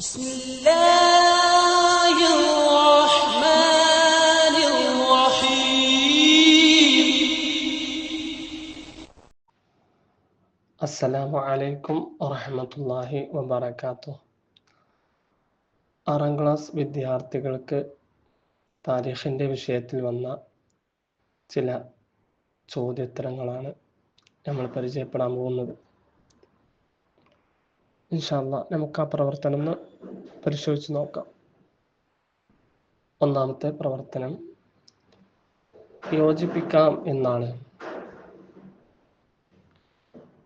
بسم الله الرحمن الرحيم. السلام عليكم ورحمة الله وبركاته. 6ാം class വിദ്യാർത്ഥികൾക്ക് താരീഖിൻ്റെ വിഷയത്തിൽ വന്ന ചില ചോദ്യോത്തരങ്ങളാണ് നമ്മൾ പരിചയപ്പെടാൻ പോകുന്നത്. ഇൻഷാ അല്ലാഹ് നമുക്ക് ആ പ്രവർത്തനം ഒന്ന് പരിശോധിച്ച് നോക്കാം. ഒന്നാമത്തെ പ്രവർത്തനം യോജിപ്പിക്കാം എന്നാണ്.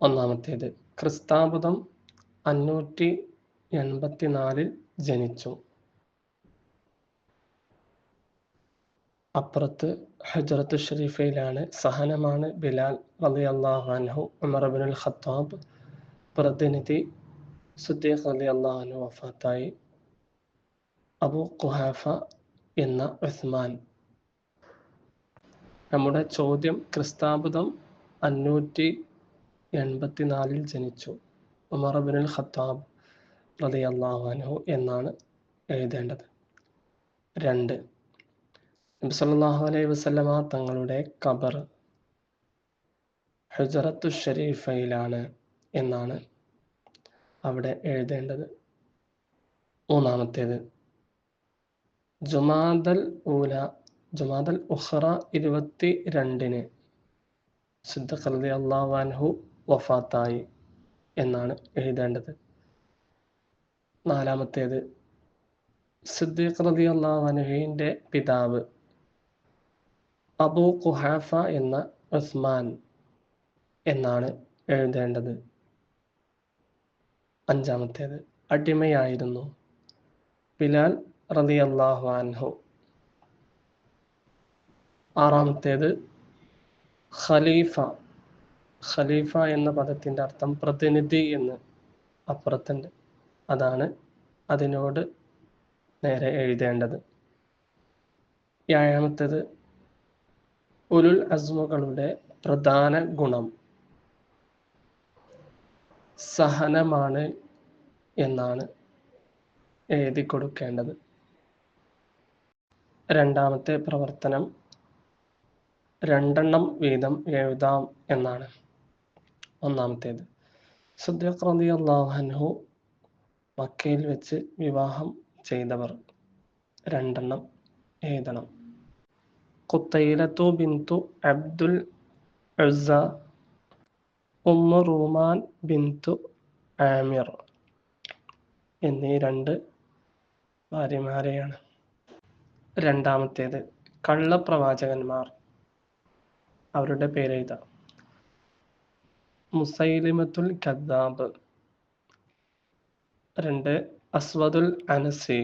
ഒന്നാമത്തേത്, ക്രിസ്താബ്ദം 584 ജനിച്ചു. അപ്പുറത്ത് ഹജ്റത്ത് ഷരീഫയിലാണ്. സഹനമാണ് ബിലാൽ റളിയല്ലാഹു അൻഹു. ഉമർ ഇബ്നുൽ ഖത്താബ് പ്രതിനിധി സിദ്ദീഖ് റളിയല്ലാഹു അൻഹു വഫാത്തായി. അബൂ ഖുഹാഫ എന്ന ഉസ്മാൻ. നമ്മുടെ ചോദ്യം ക്രിസ്താബ്ദം 584 ജനിച്ചു. ഉമർ ഇബ്നുൽ ഖത്താബ് റളിയല്ലാഹു അൻഹു എന്നാണ് എഴുതേണ്ടത്. 2, നബി സല്ലല്ലാഹു അലൈഹി വസല്ലമ തങ്ങളുടെ ഖബർ ഹുജറത്തു ഷരീഫയിലാണ് എന്നാണ് അവിടെ എഴുതേണ്ടത്. മൂന്നാമത്തേത്, ജുമാദൽ ഉഖ്റ 22-ന് സിദ്ദീഖ് റളിയല്ലാഹു അൻഹു വഫാത്തായി എന്നാണ് എഴുതേണ്ടത്. നാലാമത്തേത്, സിദ്ദീഖ് റളിയല്ലാഹു അൻഹുവിൻ്റെ പിതാവ് അബൂ ഖുഹാഫ എന്ന ഉസ്മാൻ എന്നാണ് എഴുതേണ്ടത്. അഞ്ചാമത്തേത്, അടിമയായിരുന്നു ബിലാൽ റളിയല്ലാഹു അൻഹു. ആറാമത്തേത്, ഖലീഫ എന്ന പദത്തിൻ്റെ അർത്ഥം പ്രതിനിധി എന്ന് അപ്പുറത്തുണ്ട്. അതാണ് അതിനോട് നേരെ എഴുതേണ്ടത്. ഏഴാമത്തേത്, ഉലുൽ അസ്മുകളുടെ പ്രധാന ഗുണം സഹനമാണ് എന്നാണ് എഴുതി കൊടുക്കേണ്ടത്. രണ്ടാമത്തെ പ്രവർത്തനം 2 വീതം എഴുതാം എന്നാണ്. ഒന്നാമത്തേത്, സിദ്ദീഖ് റളിയല്ലാഹു അൻഹു മക്കയിൽ വെച്ച് വിവാഹം ചെയ്തവർ 2 എഴുതണം. ഖുത്തൈലത്തു ബിന്തു അബ്ദുൽ ഉസ്സ, ഉമ്മു റൂമാൻ ബിന്തു ആമിർ എന്നീ 2 ഭാര്യമാരെയാണ്. രണ്ടാമത്തേത്, കള്ളപ്രവാചകന്മാർ, അവരുടെ പേരെഴുതാം. മുസൈലിമത്തുൽ കദ്ദാബ്. 2, അസ്വദുൽ അനസി.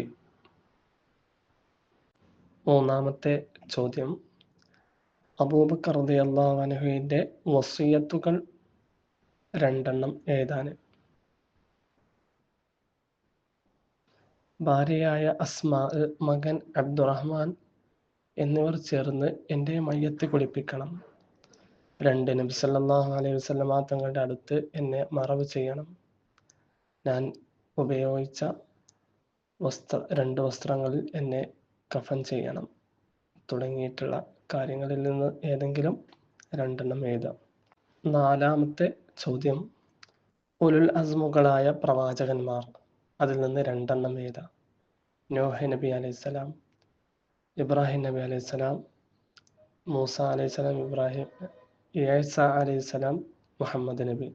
മൂന്നാമത്തെ ചോദ്യം, അബൂബക്കർ റളിയല്ലാഹു അൻഹുവിൻ്റെ വസിയ്യത്തുകൾ 2 എഴുതാൻ. ഭാര്യയായ അസ്മാ, മകൻ അബ്ദുറഹ്മാൻ എന്നിവർ ചേർന്ന് എൻ്റെ മയ്യത്ത് കുളിപ്പിക്കണം. 2, നബി സല്ലല്ലാഹു അലൈഹി വസല്ലമ തങ്ങളുടെ അടുത്ത് എന്നെ മറവ് ചെയ്യണം. ഞാൻ ഉപയോഗിച്ച 2 വസ്ത്രങ്ങളിൽ എന്നെ കഫൻ ചെയ്യണം. തുടങ്ങിയിട്ടുള്ള കാര്യങ്ങളിൽ നിന്ന് ഏതെങ്കിലും 2 എഴുതാം. നാലാമത്തെ ചോദ്യം, ഉലുൽ അസ്മുകളായ പ്രവാചകന്മാർ, അതിൽ നിന്ന് 2 എഴുതാം. നൂഹ് നബി അലൈഹിസ്സലാം, ഇബ്രാഹിം നബി അലൈഹിസ്സലാം, മൂസ അലൈഹിസ്സലാം, ഈസ അലൈഹിസ്സലാം, മുഹമ്മദ് നബി.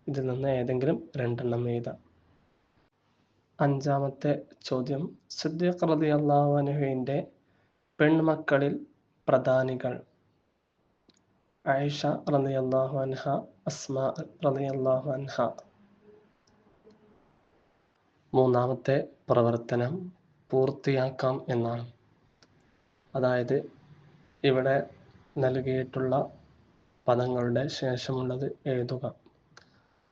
ഇതിൽ നിന്ന് ഏതെങ്കിലും 2 എഴുതാം. അഞ്ചാമത്തെ ചോദ്യം, സിദ്ദീഖ് റളിയല്ലാഹു അൻഹുവിൻ്റെ പെൺമക്കളിൽ പ്രധാനികൾ ആയിഷ റളിയല്ലാഹു അൻഹ, അസ്മാ റളിയല്ലാഹു അൻഹ. മൂന്നാമത്തെ പ്രവർത്തനം പൂർത്തിയാക്കാം എന്നാണ്. അതായത് ഇവിടെ നൽകിയിട്ടുള്ള പദങ്ങളുടെ ശേഷമുള്ളത് എഴുതുക.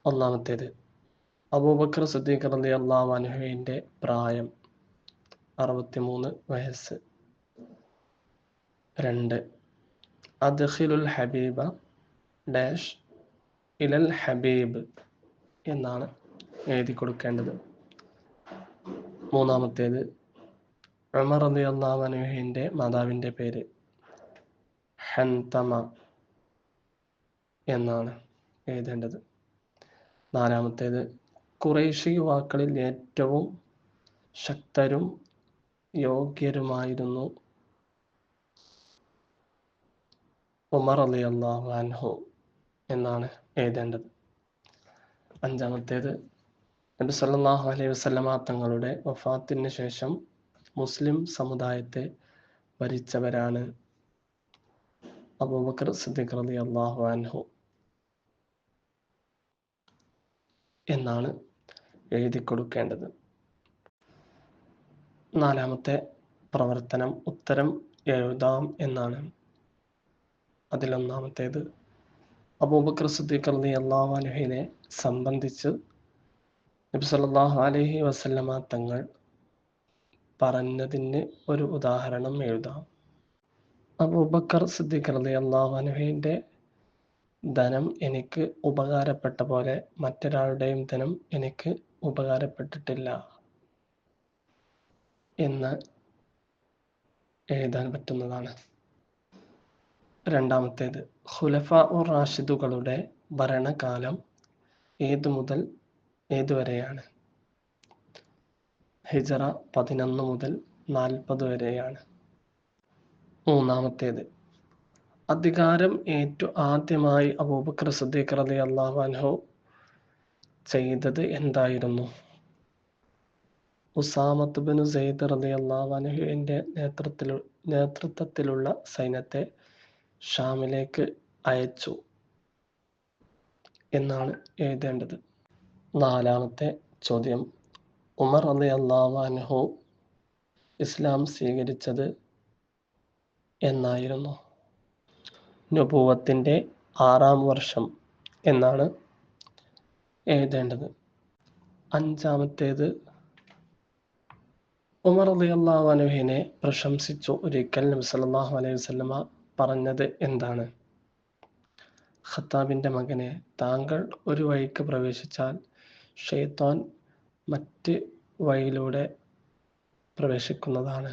ഒന്നാമത്തേത്, അബൂബക്കർ സിദ്ദീഖ് റളിയല്ലാഹു അൻഹുവിൻ്റെ പ്രായം 63 വയസ്സ്. 2, അദ്ഖിലുൽ ഹബീബ ഡാഷ് ഇലൽ ഹബീബ് എന്നാണ് എഴുതി കൊടുക്കേണ്ടത്. മൂന്നാമത്തേത് ഉമർ റളിയല്ലാഹു അൻഹുവിന്റെ മാതാവിന്റെ പേര് ഹൻതമ എന്നാണ് എഴുതേണ്ടത്. നാലാമത്തേത് ഖുറൈശി യുവാക്കളിൽ ഏറ്റവും ശക്തരും യോഗ്യരുമായിരുന്നു ഉമർ റളിയല്ലാഹു അൻഹു എന്നാണ് എഴുതേണ്ടത്. അഞ്ചാമത്തേത് നബി സല്ലല്ലാഹു അലൈഹി വസല്ലമ തങ്ങളുടെ വഫാത്തിന് ശേഷം മുസ്ലിം സമുദായത്തെ ഭരിച്ചവരാണ് അബൂബക്കർ സിദ്ദീഖ് റളിയല്ലാഹു അൻഹു എന്നാണ് എഴുതി കൊടുക്കേണ്ടത്. നാലാമത്തെ പ്രവർത്തനം ഉത്തരം എഴുതാം എന്നാണ്. അതിലൊന്നാമത്തേത് അബൂബക്കർ സിദ്ദീഖ് റളിയല്ലാഹു അൻഹുവിനെ സംബന്ധിച്ച് നബി സല്ലല്ലാഹു അലൈഹി വസല്ലമ തങ്ങൾ പറഞ്ഞതിന് ഒരു ഉദാഹരണം എഴുതാം. അബൂബക്കർ സിദ്ദീഖ് റളിയല്ലാഹു അൻഹുവിന്റെ ധനം എനിക്ക് ഉപകാരപ്പെട്ട പോലെ മറ്റൊരാളുടെയും ധനം എനിക്ക് ഉപകാരപ്പെട്ടിട്ടില്ല എന്ന് എഴുതാൻ പറ്റുന്നതാണ്. രണ്ടാമത്തേത് ഖുലഫാഉർ റാഷിദുകളുടെ ഭരണകാലം ഏതു മുതൽ ഏതുവരെയാണ്? ഹിജ്റ 11 മുതൽ 40 വരെയാണ്. മൂന്നാമത്തേത് അധികാരം ഏറ്റു ആദ്യമായി അബൂബക്കർ സിദ്ദീഖ് റളിയല്ലാഹു അൻഹു ചെയ്തത് എന്തായിരുന്നു? ഉസാമത്ത് ബിൻ സെയ്ദ് റളിയല്ലാഹു അൻഹുവിന്റെ നേതൃത്വത്തിലുള്ള സൈന്യത്തെ ഷാമിലേക്ക് അയച്ചു എന്നാണ് എഴുതേണ്ടത്. നാലാമത്തെ ചോദ്യം ഉമർ റളിയല്ലാഹു അൻഹു ഇസ്ലാം സ്വീകരിച്ചത് എന്നായിരുന്നു? നുബുവത്തിന്റെ 6-ാം വർഷം എന്നാണ് എഴുതേണ്ടത്. അഞ്ചാമത്തേത് ഉമർ റളിയല്ലാഹു അൻഹുവിനെ പ്രശംസിച്ചു ഒരിക്കൽ നബി സല്ലല്ലാഹു അലൈഹി വസല്ലമ പറഞ്ഞത് എന്താണ്? ഖത്താബിന്റെ മകനെ, താങ്കൾ ഒരു വഴിക്ക് പ്രവേശിച്ചാൽ ശൈത്താൻ മറ്റ് വഴിയിലൂടെ പ്രവേശിക്കുന്നതാണ്.